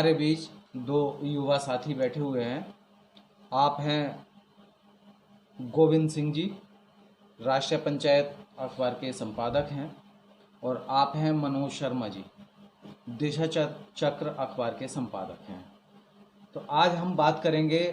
हमारे बीच दो युवा साथी बैठे हुए हैं। आप हैं गोविंद सिंह जी, राष्ट्रीय पंचायत अखबार के संपादक हैं, और आप हैं मनोज शर्मा जी, दिशा चक्र अखबार के संपादक हैं। तो आज हम बात करेंगे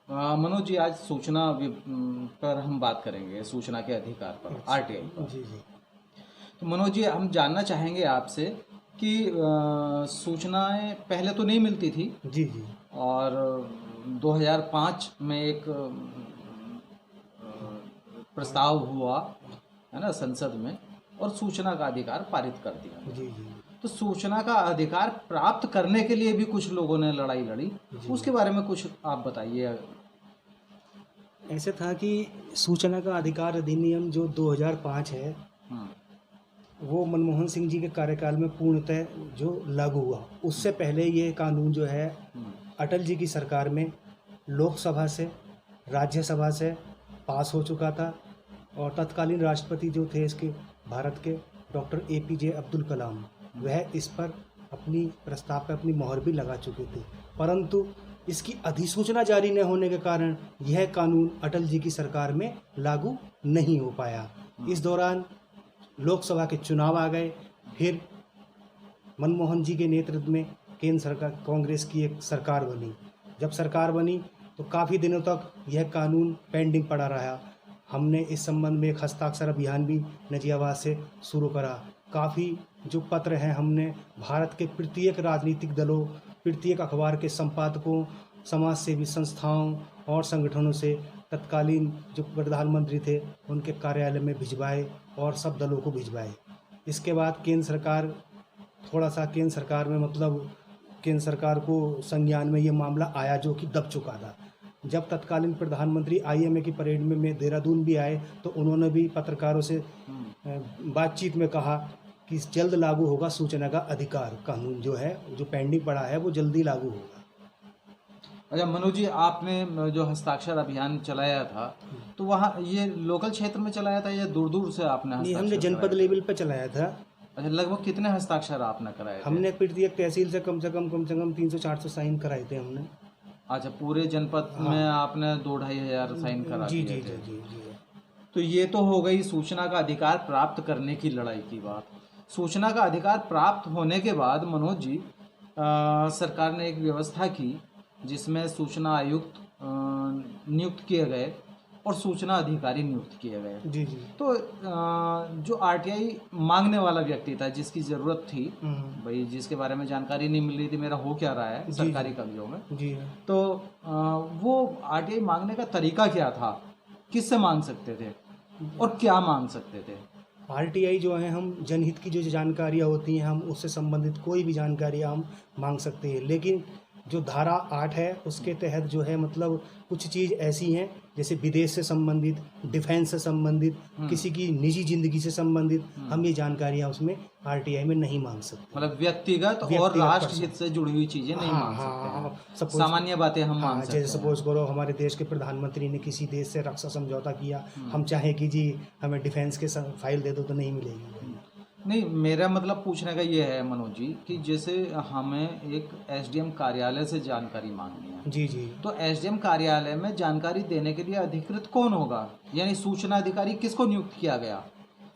मनोज जी, आज सूचना पर हम बात करेंगे, सूचना के अधिकार पर, आरटीआई पर। जी जी। तो मनोज जी, हम जानना चाहेंगे आपसे कि सूचनाएं पहले तो नहीं मिलती थी, जी जी। और 2005 में एक प्रस्ताव हुआ है ना संसद में, और सूचना का अधिकार पारित कर दिया। जी जी। तो सूचना का अधिकार प्राप्त करने के लिए भी कुछ लोगों ने लड़ाई लड़ी, उसके बारे में कुछ आप बताइए। ऐसे था कि सूचना का अधिकार अधिनियम जो 2005 है, वो मनमोहन सिंह जी के कार्यकाल में पूर्णतः जो लागू हुआ। उससे पहले ये कानून जो है अटल जी की सरकार में लोकसभा से, राज्यसभा से पास हो चुका था, और तत्कालीन राष्ट्रपति जो थे इसके भारत के, डॉक्टर APJ अब्दुल कलाम, वह इस पर अपनी प्रस्ताव पर अपनी मोहर भी लगा चुके थे। परंतु इसकी अधिसूचना जारी न होने के कारण यह कानून अटल जी की सरकार में लागू नहीं हो पाया। इस दौरान लोकसभा के चुनाव आ गए, फिर मनमोहन जी के नेतृत्व में केंद्र सरकार, कांग्रेस की एक सरकार बनी। जब सरकार बनी तो काफ़ी दिनों तक यह कानून पेंडिंग पड़ा रहा। हमने इस संबंध में एक हस्ताक्षर अभियान भी निजी आवाज़ से शुरू करा। काफ़ी जो पत्र हैं हमने भारत के प्रत्येक राजनीतिक दलों, प्रत्येक अखबार के संपादकों, समाज सेवी संस्थाओं और संगठनों से तत्कालीन जो प्रधानमंत्री थे उनके कार्यालय में भिजवाए और सब दलों को भिजवाए। इसके बाद केंद्र सरकार केंद्र सरकार में केंद्र सरकार को संज्ञान में ये मामला आया, जो कि दब चुका था। जब तत्कालीन प्रधानमंत्री IMA की परेड में देहरादून भी आए तो उन्होंने भी पत्रकारों से बातचीत में कहा कि जल्द लागू होगा सूचना का अधिकार कानून, जो है जो पेंडिंग पड़ा है वो जल्दी लागू होगा। अच्छा मनोज जी, आपने जो हस्ताक्षर अभियान चलाया था तो वहाँ ये लोकल क्षेत्र में चलाया था या दूर दूर से आपने नहीं, हस्ताक्षर हमने जनपद लेवल पे चलाया था। अच्छा, लगभग कितने हस्ताक्षर आपने कराए थे? हमने प्रत्येक तहसील से कम से कम 300-400 साइन कराए थे हमने। अच्छा, पूरे जनपद में आपने 2-2,500 साइन करा जी दिए जी थे। जी जी जी। तो ये तो हो गई सूचना का अधिकार प्राप्त करने की लड़ाई की बात। सूचना का अधिकार प्राप्त होने के बाद मनोज जी, सरकार ने एक व्यवस्था की जिसमें सूचना आयुक्त नियुक्त किए गए और सूचना अधिकारी नियुक्त किए गए। जी जी। तो जो RTI मांगने वाला व्यक्ति था, जिसकी ज़रूरत थी, भाई जिसके बारे में जानकारी नहीं मिल रही थी मेरा हो क्या रहा है सरकारी कब्जों में, जी। तो वो RTI मांगने का तरीका क्या था, किससे मांग सकते थे और क्या मांग सकते थे? RTI जो है, हम जनहित की जो जानकारियाँ होती हैं, हम उससे संबंधित कोई भी जानकारियाँ हम मांग सकते हैं। लेकिन जो धारा 8 है उसके तहत जो है कुछ चीज़ ऐसी हैं जैसे विदेश से संबंधित, डिफेंस से संबंधित, किसी की निजी जिंदगी से संबंधित, हम ये जानकारियाँ उसमें RTI में नहीं मांग सकते। मतलब व्यक्तिगत और राष्ट्र हित से जुड़ी हुई चीजें नहीं मांग सकते हैं। सामान्य बातें हम मांग सकते हैं। जैसे सपोज करो हमारे देश के प्रधानमंत्री ने किसी देश से रक्षा समझौता किया, हम चाहे कि जी हमें डिफेंस के फाइल दे दो तो नहीं मिलेगी। नहीं, मेरा मतलब पूछने का ये है मनोज जी कि जैसे हमें एक SDM कार्यालय से जानकारी मांगनी है। जी जी। तो SDM कार्यालय में जानकारी देने के लिए अधिकृत कौन होगा, यानी सूचना अधिकारी किसको नियुक्त किया गया?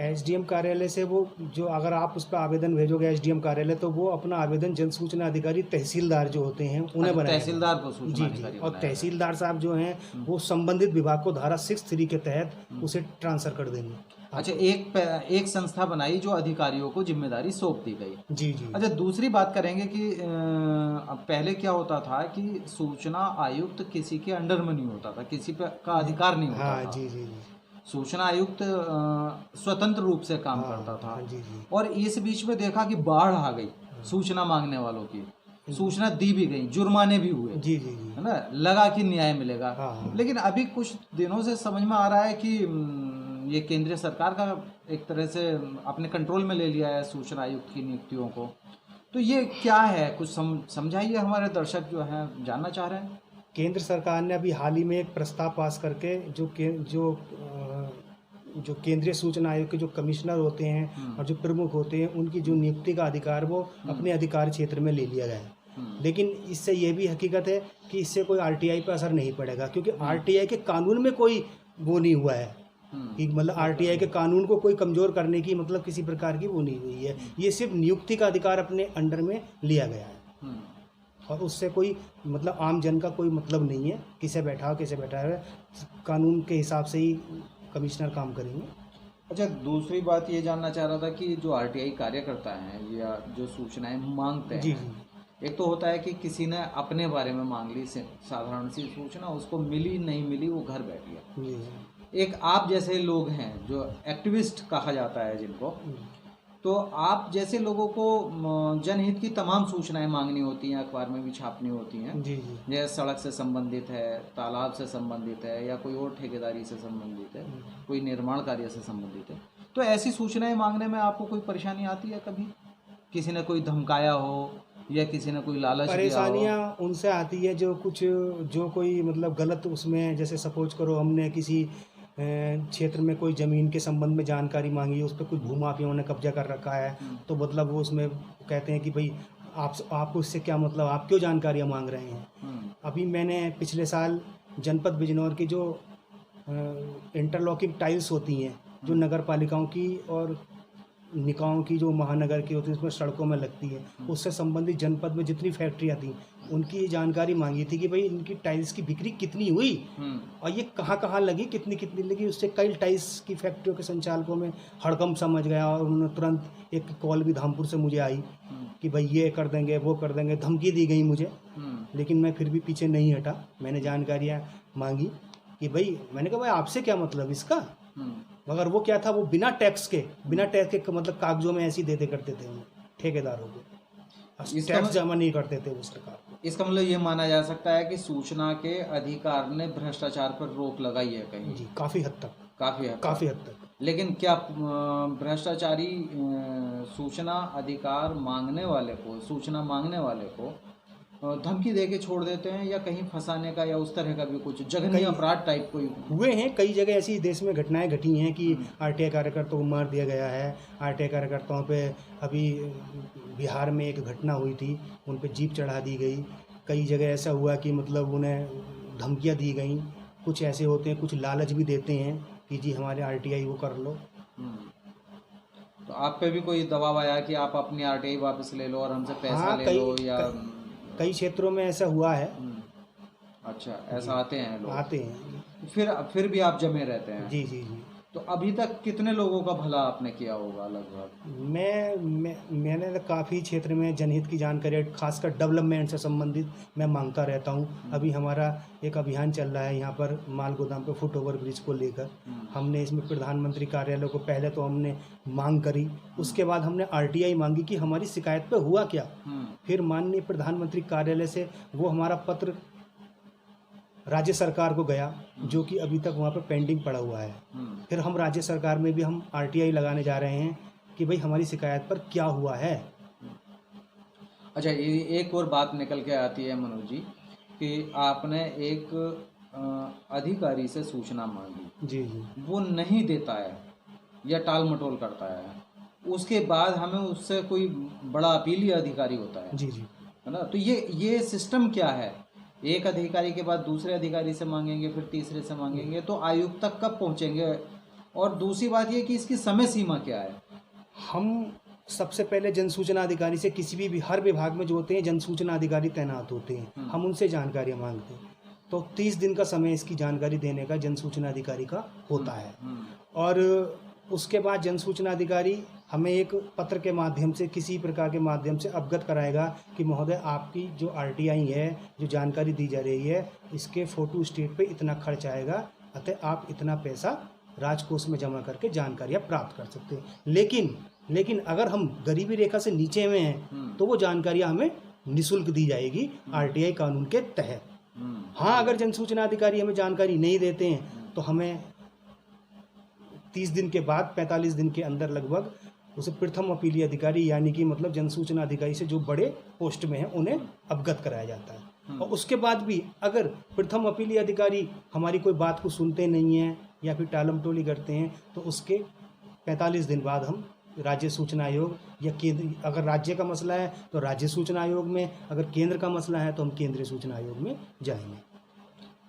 SDM कार्यालय से वो जो, अगर आप उस पर आवेदन भेजोगे SDM कार्यालय, तो वो अपना आवेदन जन सूचना अधिकारी तहसीलदार जो होते हैं उन्हें बनाएंगे। तहसीलदार को सूचना अधिकारी और तहसीलदार साहब जो हैं वो संबंधित विभाग को धारा 6(3) के तहत उसे ट्रांसफर कर देंगे। अच्छा, एक संस्था बनाई जो अधिकारियों को जिम्मेदारी सौंप दी गई। जी जी। अच्छा, दूसरी बात करेंगे कि पहले क्या होता था कि सूचना आयुक्त किसी के अंडर में नहीं होता था, किसी का अधिकार नहीं होता था। जी जी। सूचना आयुक्त स्वतंत्र रूप से काम करता था। जी जी। और इस बीच में देखा कि बाढ़ आ गई सूचना मांगने वालों की, सूचना दी भी गई, जुर्माने भी हुए। जी जी जी। है ना, लगा कि न्याय मिलेगा। लेकिन अभी कुछ दिनों से समझ में आ रहा है कि ये केंद्रीय सरकार का एक तरह से अपने कंट्रोल में ले लिया है सूचना आयुक्त की नियुक्तियों को। तो ये क्या है, कुछ समझाइए, हमारे दर्शक जो हैं जानना चाह रहे हैं। केंद्र सरकार ने अभी हाल ही में एक प्रस्ताव पास करके जो केंद्रीय सूचना आयोग के जो कमिश्नर होते हैं और जो प्रमुख होते हैं, उनकी जो नियुक्ति का अधिकार वो अपने अधिकार क्षेत्र में ले लिया गया है। लेकिन इससे ये भी हकीकत है कि इससे कोई आरटीआई पर असर नहीं पड़ेगा, क्योंकि आरटीआई के कानून में कोई वो नहीं हुआ है कि मतलब आरटीआई के कानून को कोई कमज़ोर करने की मतलब किसी प्रकार की वो नहीं हुई है। ये सिर्फ नियुक्ति का अधिकार अपने अंडर में लिया गया है और उससे कोई मतलब आम जन का कोई मतलब नहीं है, किसे बैठाया, कानून के हिसाब से ही कमिश्नर काम करेंगे। अच्छा, दूसरी बात ये जानना चाह रहा था कि जो आरटीआई कार्यकर्ता हैं या जो सूचनाएं मांगते हैं, जी, एक तो होता है कि किसी ने अपने बारे में मांग ली साधारण सी सूचना, उसको मिली नहीं मिली, वो घर बैठ गया। एक आप जैसे लोग हैं जो एक्टिविस्ट कहा जाता है जिनको, तो आप जैसे लोगों को जनहित की तमाम सूचनाएं मांगनी होती हैं, अखबार में भी छापनी होती हैं, जैसे सड़क से संबंधित है, तालाब से संबंधित है, या कोई और ठेकेदारी से संबंधित है, कोई निर्माण कार्य से संबंधित है, तो ऐसी सूचनाएं मांगने में आपको कोई परेशानी आती है? कभी किसी ने कोई धमकाया हो या किसी ने कोई लालच दिया हो? परेशानियाँ उनसे आती है जो कोई मतलब गलत उसमें, जैसे सपोज करो हमने किसी क्षेत्र में कोई ज़मीन के संबंध में जानकारी मांगी, उस पर कुछ भूमाफियाओं ने कब्जा कर रखा है, तो मतलब वो उसमें कहते हैं कि भाई आपको इससे क्या मतलब, आप क्यों जानकारियाँ मांग रहे हैं। अभी मैंने पिछले साल जनपद बिजनौर की जो इंटरलॉकिंग टाइल्स होती हैं जो नगर पालिकाओं की और निकायों की जो महानगर की होती है उसमें सड़कों में लगती है, उससे संबंधित जनपद में जितनी फैक्ट्रियाँ थी उनकी जानकारी मांगी थी कि भाई इनकी टाइल्स की बिक्री कितनी हुई और ये कहाँ कहाँ लगी, कितनी लगी। उससे कई टाइल्स की फैक्ट्रियों के संचालकों में हड़कंप समझ गया और उन्होंने तुरंत एक कॉल भी धामपुर से मुझे आई कि भाई ये कर देंगे, वो कर देंगे, धमकी दी गई मुझे। लेकिन मैं फिर भी पीछे नहीं हटा, मैंने जानकारियाँ मांगी कि भाई, मैंने कहा भाई आपसे क्या मतलब इसका, मगर वो क्या था, वो बिना टैक्स के मतलब कागजों में ऐसे ही देते करते थे ठेकेदारों को, टैक्स जमा नहीं करते थे वो सरकार को। इसका मतलब ये माना जा सकता है कि सूचना के अधिकार ने भ्रष्टाचार पर रोक लगाई है कहीं? जी, काफ़ी हद तक। लेकिन क्या भ्रष्टाचारी सूचना अधिकार सूचना मांगने वाले को धमकी दे के छोड़ देते हैं, या कहीं फंसाने का या उस तरह का भी कुछ जघन्य अपराध टाइप कोई हुए हैं? कई जगह ऐसी देश में घटनाएं घटी हैं कि आरटीआई कार्यकर्ताओं को मार दिया गया है। आरटीआई कार्यकर्ताओं पे अभी बिहार में एक घटना हुई थी, उन पे जीप चढ़ा दी गई। कई जगह ऐसा हुआ कि मतलब उन्हें धमकियां दी गई। कुछ ऐसे होते हैं, कुछ लालच भी देते हैं कि जी हमारे आरटीआई वो कर लो। तो आप पे भी कोई दबाव आया कि आप अपनी आरटीआई वापस ले लो और हमसे पैसा ले लो, या कई क्षेत्रों में ऐसा हुआ है। अच्छा, ऐसा आते हैं लोग? आते हैं। फिर भी आप जमे रहते हैं? जी। तो अभी तक कितने लोगों का भला आपने किया होगा लगभग? मैंने काफ़ी क्षेत्र में जनहित की जानकारी, खासकर डेवलपमेंट से संबंधित मैं मांगता रहता हूँ। अभी हमारा एक अभियान चल रहा है यहाँ पर माल गोदाम पे फुट ओवर ब्रिज को लेकर। हमने इसमें प्रधानमंत्री कार्यालय को पहले तो हमने मांग करी, उसके बाद हमने आरटीआई मांगी कि हमारी शिकायत पे हुआ क्या। फिर माननीय प्रधानमंत्री कार्यालय से वो हमारा पत्र राज्य सरकार को गया, जो कि अभी तक वहाँ पर पेंडिंग पड़ा हुआ है। फिर हम राज्य सरकार में भी हम आरटीआई लगाने जा रहे हैं कि भाई हमारी शिकायत पर क्या हुआ है। अच्छा, ये एक और बात निकल के आती है मनोज जी कि आपने एक अधिकारी से सूचना मांगी, जी, वो नहीं देता है या टाल मटोल करता है, उसके बाद हमें उससे कोई बड़ा अपीलीय अधिकारी होता है, जी, है ना। तो ये सिस्टम क्या है? एक अधिकारी के बाद दूसरे अधिकारी से मांगेंगे, फिर तीसरे से मांगेंगे, तो आयुक्त तक कब पहुंचेंगे? और दूसरी बात ये कि इसकी समय सीमा क्या है? हम सबसे पहले जन सूचना अधिकारी से किसी भी हर विभाग में जो होते हैं जन सूचना अधिकारी तैनात होते हैं, हम उनसे जानकारियाँ मांगते हैं। तो 30 दिन का समय इसकी जानकारी देने का जन सूचना अधिकारी का होता है। और उसके बाद जन सूचना अधिकारी हमें एक पत्र के माध्यम से, किसी प्रकार के माध्यम से अवगत कराएगा कि महोदय आपकी जो आरटीआई है, जो जानकारी दी जा रही है, इसके फोटो स्टेट पे इतना खर्च आएगा, अतः आप इतना पैसा राजकोष में जमा करके जानकारियाँ प्राप्त कर सकते हैं। लेकिन अगर हम गरीबी रेखा से नीचे में हैं तो वो जानकारियाँ हमें निःशुल्क दी जाएगी आरटीआई कानून के तहत। हाँ, अगर जन सूचना अधिकारी हमें जानकारी नहीं देते हैं तो हमें 30 दिन के बाद 45 दिन के अंदर लगभग उसे प्रथम अपीलीय अधिकारी, यानी कि मतलब जन सूचना अधिकारी से जो बड़े पोस्ट में हैं उन्हें अवगत कराया जाता है। और उसके बाद भी अगर प्रथम अपीलीय अधिकारी हमारी कोई बात को सुनते नहीं हैं या फिर टालम टोली करते हैं तो उसके 45 दिन बाद हम राज्य सूचना आयोग, या केंद्र, अगर राज्य का मसला है तो राज्य सूचना आयोग में, अगर केंद्र का मसला है तो हम केंद्रीय सूचना आयोग में जाएंगे।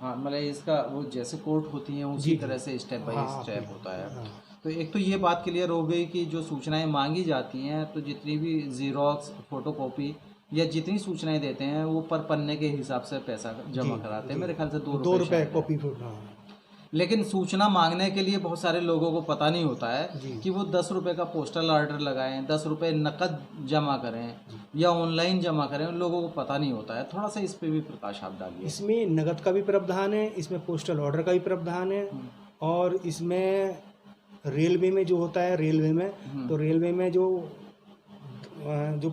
हाँ, मतलब इसका वो जैसे कोर्ट होती हैं उसी तरह से स्टेप बाय स्टेप होता है। हाँ। तो एक तो ये बात क्लियर हो गई कि जो सूचनाएं मांगी जाती हैं, तो जितनी भी जीरोक्स, फोटोकॉपी या जितनी सूचनाएं देते हैं वो पर पन्ने के हिसाब से पैसा जमा कराते हैं। मेरे ख्याल से 2 रुपये कॉपी। लेकिन सूचना मांगने के लिए बहुत सारे लोगों को पता नहीं होता है कि वो 10 रुपये का पोस्टल ऑर्डर लगाएं, 10 रुपये नकद जमा करें या ऑनलाइन जमा करें, उन लोगों को पता नहीं होता है। थोड़ा सा इस पे भी प्रकाश आप डालिए। इसमें नकद का भी प्रावधान है, इसमें पोस्टल ऑर्डर का भी प्रावधान है, और इसमें रेलवे में जो होता है, रेलवे में तो रेलवे में जो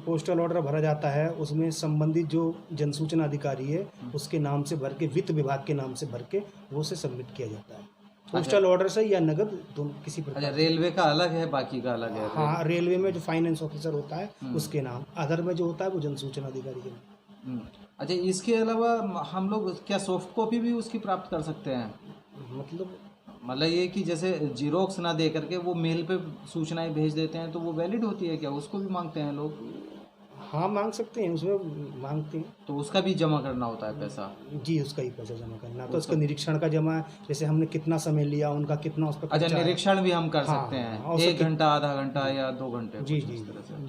पोस्टल ऑर्डर भरा जाता है उसमें संबंधित जो जनसूचना अधिकारी है उसके नाम से भर के, वित्त विभाग के नाम से भर के वो उसे सबमिट किया जाता है, पोस्टल ऑर्डर से या नगद दोनों किसी प्रकार। अच्छा, रेलवे का अलग है, बाकी का अलग है? हाँ, रेलवे में जो फाइनेंस ऑफिसर होता है उसके नाम, अदर में जो होता है वो जनसूचना अधिकारी के नाम। अच्छा, इसके अलावा हम लोग क्या सॉफ्ट कॉपी भी उसकी प्राप्त कर सकते हैं? मतलब ये कि जैसे जीरोक्स ना दे करके वो मेल पे सूचनाएं भेज देते हैं, तो वो वैलिड होती है क्या? उसको भी मांगते हैं लोग? हाँ, मांग सकते हैं, उसमें मांगते हैं। तो उसका भी जमा करना होता है पैसा? जी, उसका ही पैसा जमा करना, तो उसका निरीक्षण का जमा, जैसे हमने कितना समय लिया, उनका कितना उस पर। अच्छा, निरीक्षण भी हम कर सकते हैं, 1 घंटा, आधा घंटा या 2 घंटे? जी जी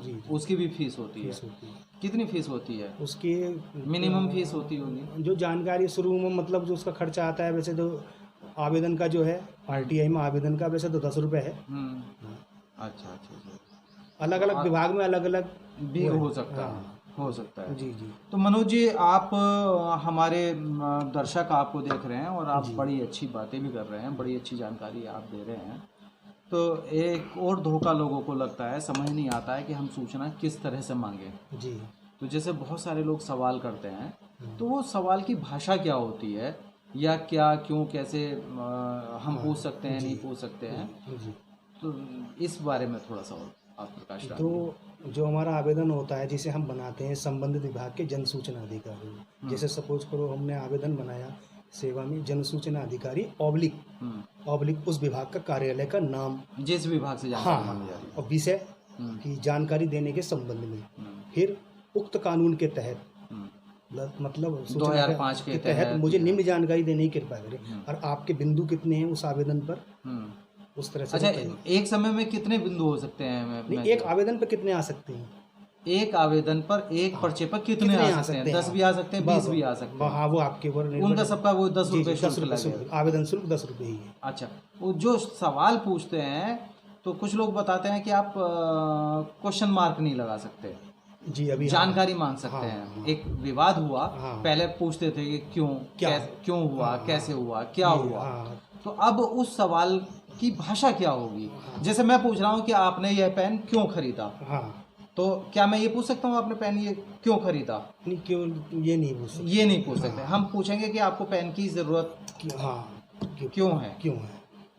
जी। उसकी भी फीस होती है? कितनी फीस होती है उसकी? मिनिमम फीस होती होगी जो जानकारी शुरू में, मतलब जो उसका खर्चा आता है, वैसे तो आवेदन का जो है RTI में आवेदन का वैसे तो 10 रुपये है। अच्छा, अलग अलग विभाग में अलग अलग भी हो सकता है। हो सकता है। जी जी। तो मनोज जी, आप हमारे दर्शक आपको देख रहे हैं और आप बड़ी अच्छी बातें भी कर रहे हैं, बड़ी अच्छी जानकारी आप दे रहे हैं। तो एक और धोखा लोगों को लगता है, समझ नहीं आता है कि हम सूचना किस तरह से मांगें। जी। तो जैसे बहुत सारे लोग सवाल करते हैं, तो वो सवाल की भाषा क्या होती है, या क्या, क्यों, कैसे हम पूछ सकते हैं, नहीं पूछ सकते हैं? तो इस बारे में थोड़ा सा आप प्रकाश डालिए। तो जो हमारा आवेदन होता है, जिसे हम बनाते हैं संबंधित विभाग के जनसूचना अधिकारी, जैसे सपोज करो हमने आवेदन बनाया सेवा में जनसूचना अधिकारी ऑब्लिक उस विभाग का कार्यालय का नाम, जिस विभाग से जानकारी मांगी जा रही है, और विषय की जानकारी देने के संबंध में, फिर उक्त कानून के तहत, मतलब 2005 के तहत मुझे निम्न जानकारी देने की कृपा करें, और आपके बिंदु कितने हैं उस आवेदन पर, उस तरह से। अच्छा, एक समय में कितने बिंदु हो सकते हैं? नहीं, एक आवेदन पर कितने आ सकते हैं? एक आवेदन पर, एक पर्चे पर कितने आ सकते हैं? 10 भी आ सकते हैं, 20 भी आ सकते हैं। हाँ, वो आपके ऊपर, उनका सबका वो 10 रुपये शुल्क लगेगा। आवेदन शुल्क 10 रुपये ही है। अच्छा, वो जो सवाल पूछते हैं, तो कुछ लोग बताते हैं कि आप क्वेश्चन मार्क नहीं लगा सकते जी, अभी जानकारी मांग सकते हैं। एक विवाद हुआ, पहले पूछते थे कि क्यों हुआ, कैसे हुआ, क्या हुआ, तो अब उस सवाल की भाषा क्या होगी? जैसे मैं पूछ रहा हूँ कि आपने यह पेन क्यों खरीदा, तो क्या मैं ये पूछ सकता हूँ आपने पेन ये क्यों खरीदा? नहीं, क्यों, ये नहीं पूछ सकते। ये नहीं पूछ सकते। हम पूछेंगे कि आपको पेन की जरूरत क्यों है,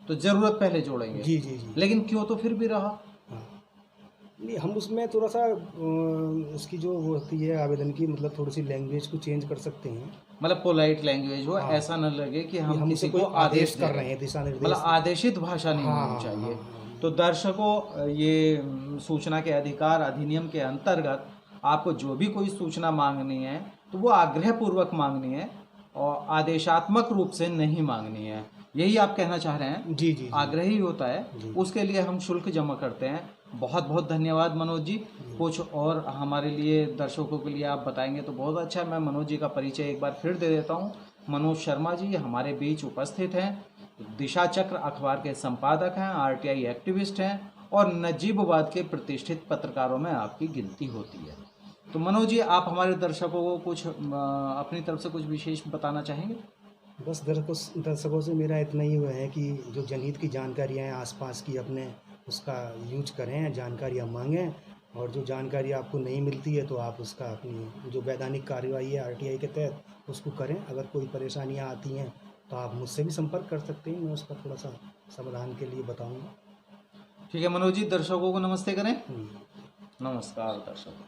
तो जरूरत पहले जोड़ेंगे। जी जी जी। लेकिन क्यों तो फिर भी रहा। नहीं, हम उसमें थोड़ा सा उसकी जो वो होती है आवेदन की, मतलब थोड़ी सी लैंग्वेज को चेंज कर सकते हैं, मतलब पोलाइट लैंग्वेज हो। ऐसा न लगे कि हम किसी को आदेश कर रहे हैं, दिशा निर्देश, मतलब आदेशित भाषा नहीं होनी चाहिए। तो दर्शकों, ये सूचना के अधिकार अधिनियम के अंतर्गत आपको जो भी कोई सूचना मांगनी है तो वो आग्रहपूर्वक मांगनी है और आदेशात्मक रूप से नहीं मांगनी है, यही आप कहना चाह रहे हैं? जी जी। आग्रही होता है, उसके लिए हम शुल्क जमा करते हैं। बहुत बहुत धन्यवाद मनोज जी। कुछ और हमारे लिए, दर्शकों के लिए आप बताएंगे तो बहुत अच्छा है। मैं मनोज जी का परिचय एक बार फिर दे देता हूँ। मनोज शर्मा जी हमारे बीच उपस्थित हैं, दिशा चक्र अखबार के संपादक हैं, RTI एक्टिविस्ट हैं और नजीबाबाद के प्रतिष्ठित पत्रकारों में आपकी गिनती होती है। तो मनोज जी, आप हमारे दर्शकों को कुछ अपनी तरफ से कुछ विशेष बताना चाहेंगे? बस दर्शकों से मेरा इतना ही हुआ है कि जो जनहित की जानकारियाँ हैं आसपास की, अपने उसका यूज करें, जानकारियाँ मांगें, और जो जानकारी आपको नहीं मिलती है तो आप उसका अपनी जो वैधानिक कार्रवाई है RTI के तहत उसको करें। अगर कोई परेशानियाँ आती हैं तो आप मुझसे भी संपर्क कर सकते हैं, मैं उसका थोड़ा सा समाधान के लिए बताऊँगा। ठीक है मनोज जी, दर्शकों को नमस्ते करें। नमस्कार दर्शकों।